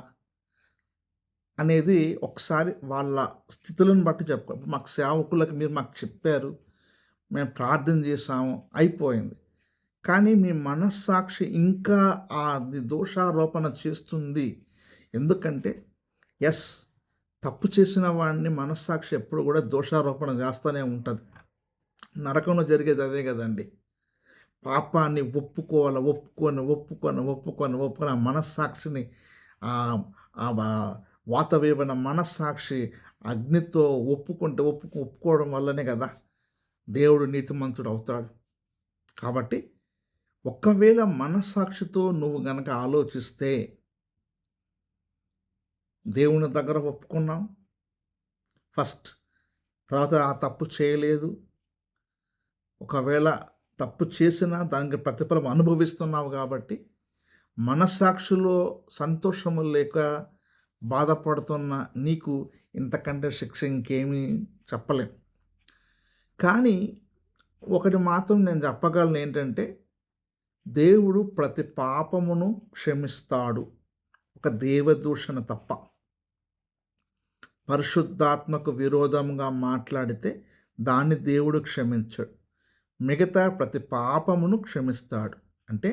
Speaker 1: అనేది ఒకసారి వాళ్ళ స్థితులను బట్టి చెప్పుకో. మాకు సేవకులకు మీరు మాకు చెప్పారు, మేము ప్రార్థన చేసాము, అయిపోయింది. కానీ మీ మనస్సాక్షి ఇంకా అది దోషారోపణ చేస్తుంది. ఎందుకంటే తప్పు చేసిన వాడిని మనస్సాక్షి ఎప్పుడు కూడా దోషారోపణ చేస్తూనే ఉంటుంది. నరకంలో జరిగేది అదే కదండి. పాపాన్ని ఒప్పుకొని ఆ మనస్సాక్షిని వాతవేయబడిన మనస్సాక్షి అగ్నితో ఒప్పుకోవడం వల్లనే కదా దేవుడు నీతిమంతుడు అవుతాడు. కాబట్టి ఒకవేళ మనస్సాక్షితో నువ్వు గనక ఆలోచిస్తే, దేవుని దగ్గర ఒప్పుకున్నాం ఫస్ట్, తర్వాత ఆ తప్పు చేయలేదు, ఒకవేళ తప్పు చేసినా దానికి ప్రతిఫలం అనుభవిస్తున్నావు కాబట్టి మనస్సాక్షిలో సంతోషము లేక బాధపడుతున్న నీకు ఇంతకంటే శిక్ష ఇంకేమీ చెప్పలేం. కానీ ఒకటి మాత్రం నేను చెప్పగలను ఏంటంటే, దేవుడు ప్రతి పాపమును క్షమిస్తాడు, ఒక దేవదూషణ తప్ప. పరిశుద్ధాత్మకు విరోధంగా మాట్లాడితే దాన్ని దేవుడు క్షమించాడు, మిగతా ప్రతి పాపమును క్షమిస్తాడు. అంటే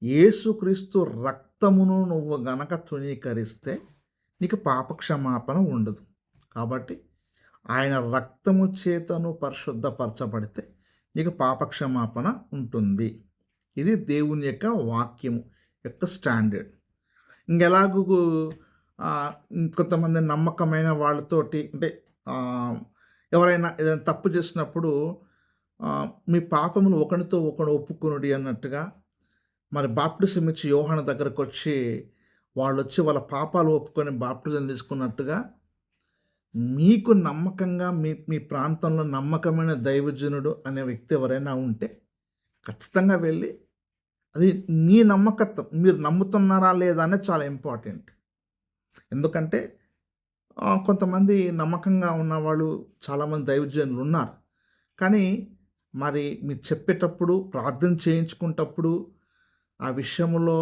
Speaker 1: యేసుక్రీస్తు రక్తమును నువ్వు గనక తృణీకరిస్తే నీకు పాపక్షమాపణ ఉండదు. కాబట్టి ఆయన రక్తము చేతను పరిశుద్ధపరచబడితే నీకు పాపక్షమాపణ ఉంటుంది. ఇది దేవుని యొక్క వాక్యము యొక్క స్టాండర్డ్. ఇంకెలాగూ కొంతమంది నమ్మకమైన వాళ్ళతోటి, అంటే ఎవరైనా ఏదైనా తప్పు చేసినప్పుడు మీ పాపములు ఒకరితో ఒకడు ఒప్పుకొనుడి అన్నట్టుగా, మరి బాప్టిజం ఇచ్చి యోహాను దగ్గరకు వచ్చి వాళ్ళు వచ్చి వాళ్ళ పాపాలు ఒప్పుకొని బాప్టిజం తీసుకున్నట్టుగా, మీకు నమ్మకంగా మీ ప్రాంతంలో నమ్మకమైన దైవజనుడు అనే వ్యక్తి ఎవరైనా ఉంటే ఖచ్చితంగా వెళ్ళి, అది నీ నమ్మకత్వం, మీరు నమ్ముతున్నారా లేదా అనేది చాలా ఇంపార్టెంట్. ఎందుకంటే కొంతమంది నమ్మకంగా ఉన్నవాళ్ళు చాలామంది దైవజనులు ఉన్నారు. కానీ మరి మీరు చెప్పేటప్పుడు, ప్రార్థన చేయించుకునేటప్పుడు ఆ విషయంలో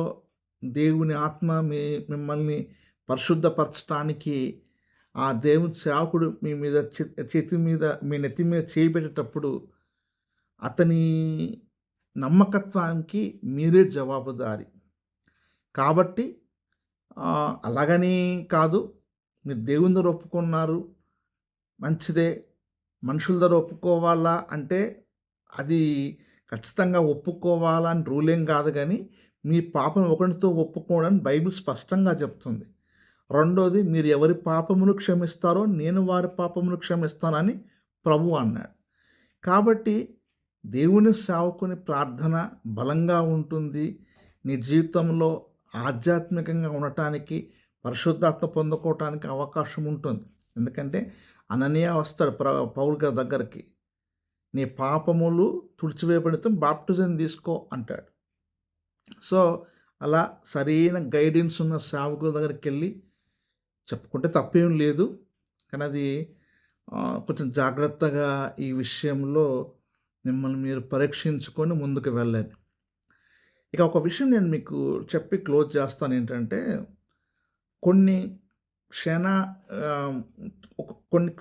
Speaker 1: దేవుని ఆత్మ మిమ్మల్ని పరిశుద్ధపరచడానికి ఆ దేవుని సేవకుడు మీ మీద చేతి మీద, మీ నెత్తి మీద చేయబెట్టేటప్పుడు అతని నమ్మకత్వానికి మీరే జవాబుదారి. కాబట్టి అలాగని కాదు, మీరు దేవుని దగ్గర ఒప్పుకున్నారు మంచిదే, మనుషుల దగ్గర ఒప్పుకోవాలా అంటే అది ఖచ్చితంగా ఒప్పుకోవాలని రూలేం కాదు. కానీ మీ పాపం ఒకరితో ఒప్పుకోవడానికి బైబిల్ స్పష్టంగా చెప్తుంది. రెండోది, మీరు ఎవరి పాపమును క్షమిస్తారో నేను వారి పాపమును క్షమిస్తానని ప్రభు అన్నాడు. కాబట్టి దేవుని సేవకుని ప్రార్థన బలంగా ఉంటుంది. నీ జీవితంలో ఆధ్యాత్మికంగా ఉండటానికి, పరిశుద్ధాత్మ పొందుకోవటానికి అవకాశం ఉంటుంది. ఎందుకంటే అననీయ వస్తాడు పౌలు గారి దగ్గరికి, నీ పాపములు తుడిచివేయబడితే బాప్టిజం తీసుకో అంటాడు. సో అలా సరైన గైడెన్స్ ఉన్న సేవకుల దగ్గరికి వెళ్ళి చెప్పుకుంటే తప్పేం లేదు. కానీ అది కొంచెం జాగ్రత్తగా ఈ విషయంలో మిమ్మల్ని మీరు పరీక్షించుకొని ముందుకు వెళ్ళాలి. ఇక ఒక విషయం నేను మీకు చెప్పి క్లోజ్ చేస్తాను. ఏంటంటే కొన్ని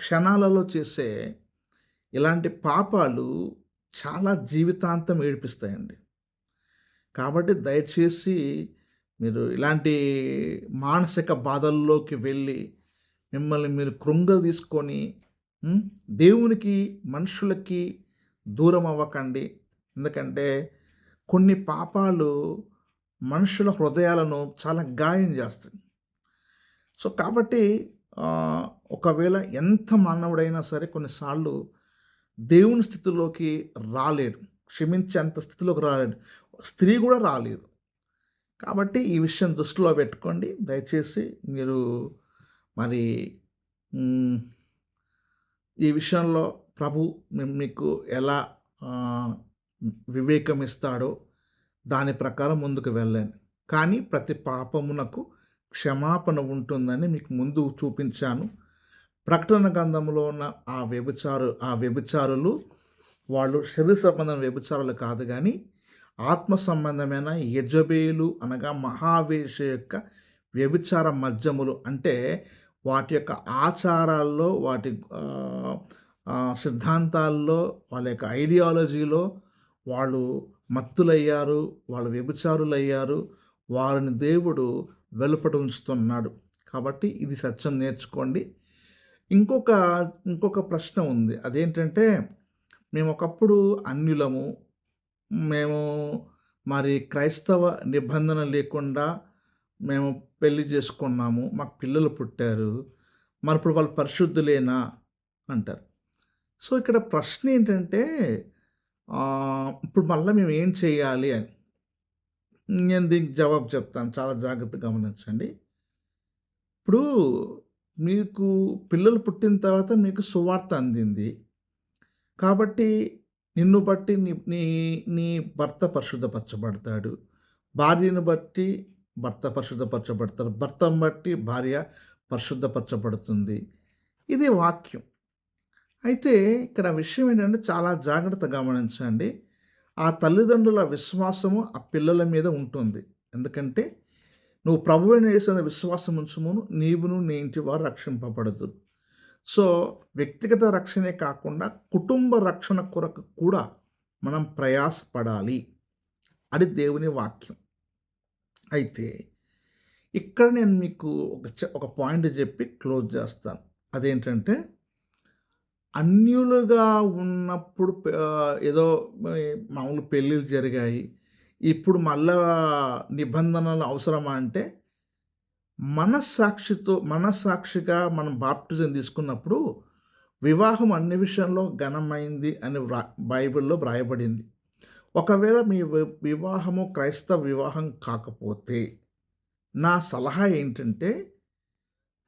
Speaker 1: క్షణాలలో చేసే ఇలాంటి పాపాలు చాలా జీవితాంతం ఏడిపిస్తాయండి. కాబట్టి దయచేసి మీరు ఇలాంటి మానసిక బాధల్లోకి వెళ్ళి మిమ్మల్ని మీరు కృంగలు తీసుకొని హ్మ్, దేవునికి, మనుషులకి దూరం అవ్వకండి. ఎందుకంటే కొన్ని పాపాలు మనుషుల హృదయాలను చాలా గాయం చేస్తాయి. సో, కాబట్టి ఒకవేళ ఎంత మానవుడైనా సరే కొన్నిసార్లు దేవుని స్థితిలోకి రాలేడు. క్షమించేంత స్థితిలోకి రాలేడు. స్త్రీ కూడా రాలేదు. కాబట్టి ఈ విషయం దృష్టిలో పెట్టుకోండి. దయచేసి మీరు మరి హ్మ్, ఈ విషయంలో ప్రభు మీకు ఎలా ఆహ్, వివేకం ఇస్తాడో దాని ప్రకారం ముందుకు వెళ్ళండి. కానీ ప్రతి పాపమునకు క్షమాపణ ఉంటుందని మీకు ముందు చూపించాను. ప్రకటన గ్రంథంలో ఉన్న ఆ వ్యభిచారులు వాళ్ళు శరీర సంబంధమైన వ్యభిచారులు కాదు గానీ, ఆత్మ సంబంధమైన యెజబేలు అనగా మహావేశ్య యొక్క వ్యభిచార మద్యములు. అంటే వాటి యొక్క ఆచారాల్లో, వాటి సిద్ధాంతాల్లో, వాళ్ళ యొక్క ఐడియాలజీలో వాళ్ళు మత్తులయ్యారు, వాళ్ళు వ్యభిచారులయ్యారు. వారిని దేవుడు వెలుపట ఉంచుతున్నాడు. కాబట్టి ఇది సత్యం నేర్చుకోండి. ఇంకొక ఇంకొక ప్రశ్న ఉంది. అదేంటంటే మేము ఒకప్పుడు అన్యులము. మేము మరి క్రైస్తవ నిబంధన లేకుండా మేము పెళ్లి చేసుకున్నాము. మాకు పిల్లలు పుట్టారు. మరిప్పుడు వాళ్ళు పరిశుద్ధులేనా అంటారు. సో, ఇక్కడ ప్రశ్న ఏంటంటే ఇప్పుడు మళ్ళా మేము ఏం చేయాలి అని. నేను దీనికి జవాబు చెప్తాను. చాలా జాగ్రత్తగా గమనించండి. ఇప్పుడు మీకు పిల్లలు పుట్టిన తర్వాత మీకు సువార్త అందింది. కాబట్టి నిన్ను బట్టి నీ నీ నీ భర్త పరిశుద్ధపరచబడతాడు. భార్యను బట్టి భర్త పరిశుద్ధపరచబడతారు. భర్తను బట్టి భార్య పరిశుద్ధపరచబడుతుంది. ఇది వాక్యం. అయితే ఇక్కడ విషయం ఏంటంటే చాలా జాగ్రత్తగా గమనించండి. ఆ తల్లిదండ్రుల విశ్వాసము ఆ పిల్లల మీద ఉంటుంది. ఎందుకంటే నువ్వు ప్రభువైన యేసు విశ్వాసం ఉంచుమును నీవును నీ ఇంటి వారు రక్షింపబడుదురు. సో, వ్యక్తిగత రక్షణే కాకుండా కుటుంబ రక్షణ కొరకు కూడా మనం ప్రయాసపడాలి. అది దేవుని వాక్యం. అయితే ఇక్కడ నేను మీకు ఒక పాయింట్ చెప్పి క్లోజ్ చేస్తాను. అదేంటంటే అన్యులుగా ఉన్నప్పుడు ఏదో మామూలు పెళ్ళిళ్ళు జరిగాయి. ఇప్పుడు నిబంధనలు అవసరమా అంటే మనస్సాక్షిగా మనం బాప్టిజం తీసుకున్నప్పుడు వివాహం అన్ని విషయంలో ఘనమైంది అని బైబిల్‌లో వ్రాయబడింది. ఒకవేళ మీ వివాహము క్రైస్తవ వివాహం కాకపోతే నా సలహా ఏంటంటే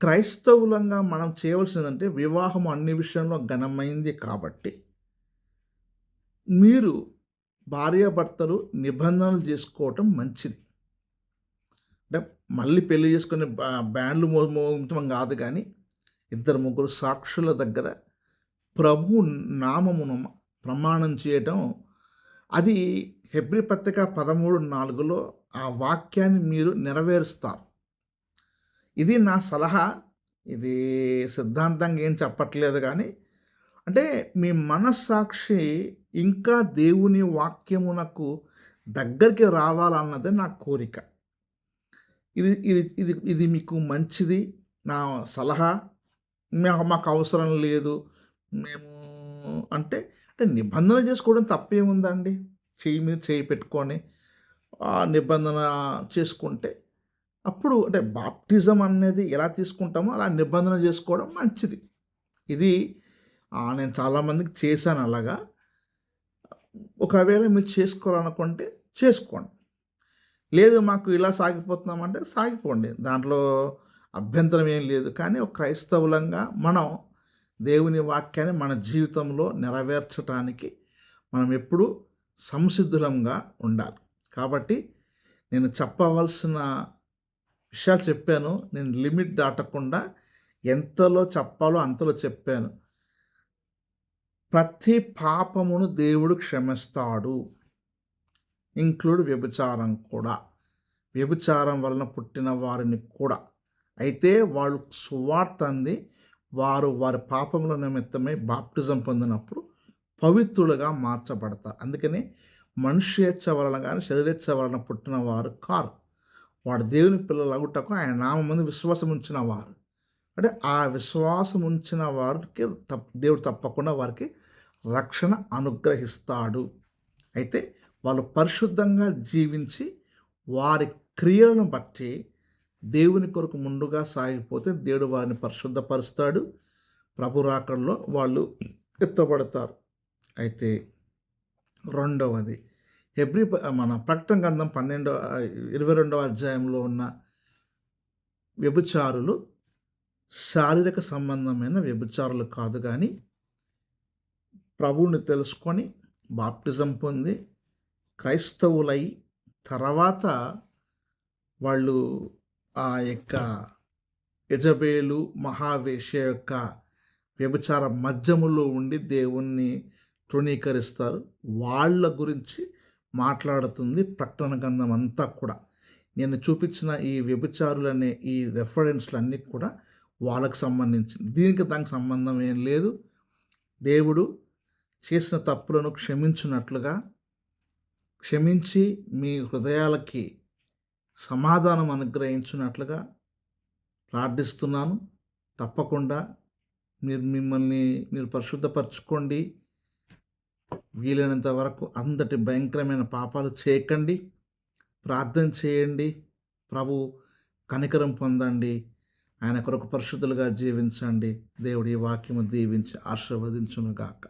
Speaker 1: క్రైస్తవులంగా మనం చేయవలసిందంటే వివాహం అన్ని విషయంలో ఘనమైంది కాబట్టి మీరు భార్యాభర్తలు నిబంధనలు చేసుకోవటం మంచిది. అంటే మళ్ళీ పెళ్లి చేసుకుని బ్యాండ్లు మోగించడం కాదు కానీ ఇద్దరు ముగ్గురు సాక్షుల దగ్గర ప్రభు నామమును ప్రమాణం చేయటం అది హెబ్రీ పత్రిక 13:4లో ఆ వాక్యాన్ని మీరు నెరవేరుస్తారు. ఇది నా సలహా. ఇది సిద్ధాంతంగా ఏం చెప్పట్లేదు కానీ అంటే మీ మనస్సాక్షి ఇంకా దేవుని వాక్యమునకు దగ్గరికి రావాలన్నదే నా కోరిక. ఇది ఇది ఇది ఇది మీకు మంచిది. నా సలహా. మాకు అవసరం లేదు. మేము అంటే నిబంధన చేసుకోవడం తప్పేముందండి? చెయ్యి మీద చెయ్యి పెట్టుకొని నిబంధన చేసుకుంటే అప్పుడు అంటే బాప్టిజం అనేది ఎలా తీసుకుంటామో అలా నిబంధన చేసుకోవడం మంచిది. ఇది నేను చాలామందికి చేశాను అలాగా. ఒకవేళ మీరు చేసుకోవాలనుకుంటే చేసుకోండి. లేదు మాకు ఇలా సాగిపోతున్నామంటే సాగిపోండి. దాంట్లో అభ్యంతరం ఏం లేదు. కానీ ఒక క్రైస్తవులంగా మనం దేవుని వాక్యాన్ని మన జీవితంలో నెరవేర్చడానికి మనం ఎప్పుడూ సంసిద్ధులంగా ఉండాలి. కాబట్టి నేను చెప్పవలసిన విషయాలు చెప్పాను. నేను లిమిట్ దాటకుండా ఎంతలో చెప్పాలో అంతలో చెప్పాను. ప్రతి పాపమును దేవుడు క్షమిస్తాడు. ఇంక్లూడ్ వ్యభిచారం కూడా. వ్యభిచారం వలన పుట్టిన వారిని కూడా. అయితే వాళ్ళు సువార్త అంది వారి పాపముల నిమిత్తమై బాప్టిజం పొందినప్పుడు పవిత్రులుగా మార్చబడతారు. అందుకని మనుష్యేచ్ఛ వలన కానీ శరీరేచ్ఛ వలన పుట్టిన వారు కారు. వాడు దేవుని పిల్లలు అగుటకు ఆయన నామమందు విశ్వాసం ఉంచిన వారు. అంటే ఆ విశ్వాసం ఉంచిన వారికి దేవుడు తప్పకుండా వారికి రక్షణ అనుగ్రహిస్తాడు. అయితే వాళ్ళు పరిశుద్ధంగా జీవించి వారి క్రియలను బట్టి దేవుని కొరకు ముందుగా సాగిపోతే దేవుడు వారిని పరిశుద్ధపరుస్తాడు. ప్రభు రాకడలో వాళ్ళు ఎత్తబడతారు. అయితే రెండవది మన ప్రకటన గ్రంథం 22వ అధ్యాయంలో ఉన్న వ్యభిచారులు శారీరక సంబంధమైన వ్యభిచారులు కాదు, కానీ ప్రభువుని తెలుసుకొని బాప్టిజం పొంది క్రైస్తవులై తర్వాత వాళ్ళు ఆ యొక్క యెజబేలు మహావేశ్య యొక్క వ్యభిచార మధ్యములో ఉండి దేవుణ్ణి తృణీకరిస్తారు. వాళ్ళ గురించి మాట్లాడుతుంది ప్రకటన గ్రంథం అంతా కూడా. నేను చూపించిన ఈ వ్యభిచారులనే ఈ రెఫరెన్స్లన్నీ కూడా వాళ్ళకు సంబంధించింది. దానికి సంబంధం ఏం లేదు. దేవుడు చేసిన తప్పులను క్షమించి మీ హృదయాలకి సమాధానం అనుగ్రహించినట్లుగా ప్రార్థిస్తున్నాను. తప్పకుండా మీరు పరిశుద్ధపరచుకోండి. వీలైనంత వరకు అంతటి భయంకరమైన పాపాలు చేయకండి. ప్రార్థన చేయండి. ప్రభు కనికరం పొందండి. ఆయన కొరకు పరిశుద్ధులుగా జీవించండి. దేవుడి వాక్యము దీవించి ఆశీర్వదించునుగాక.